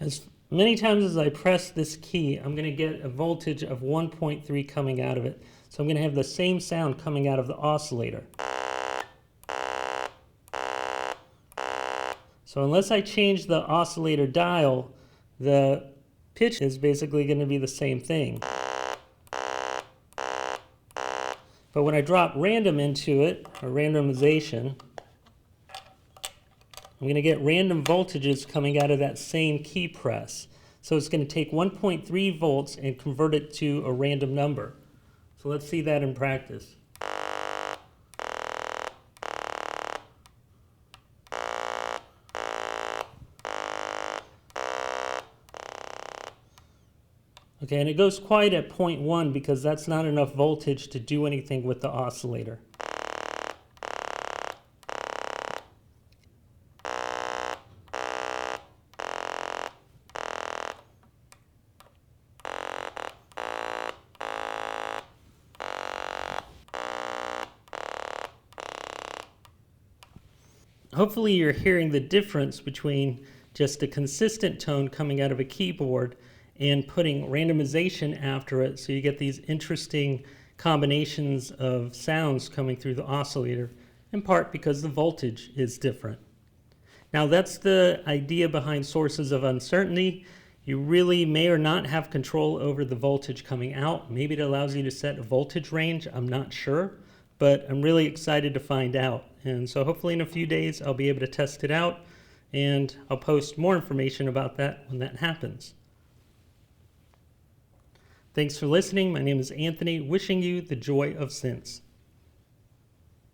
As many times as I press this key, I'm going to get a voltage of 1.3 coming out of it. So I'm going to have the same sound coming out of the oscillator. So unless I change the oscillator dial, the pitch is basically going to be the same thing. But when I drop random into it, or randomization, I'm going to get random voltages coming out of that same key press. So it's going to take 1.3 volts and convert it to a random number. So let's see that in practice. Okay, and it goes quiet at 0.1 because that's not enough voltage to do anything with the oscillator. Hopefully you're hearing the difference between just a consistent tone coming out of a keyboard and putting randomization after it, so you get these interesting combinations of sounds coming through the oscillator, in part because the voltage is different. Now that's the idea behind sources of uncertainty. You really may or not have control over the voltage coming out. Maybe it allows you to set a voltage range, I'm not sure, but I'm really excited to find out. And so hopefully in a few days I'll be able to test it out, and I'll post more information about that when that happens. Thanks for listening. My name is Anthony, wishing you the joy of synths.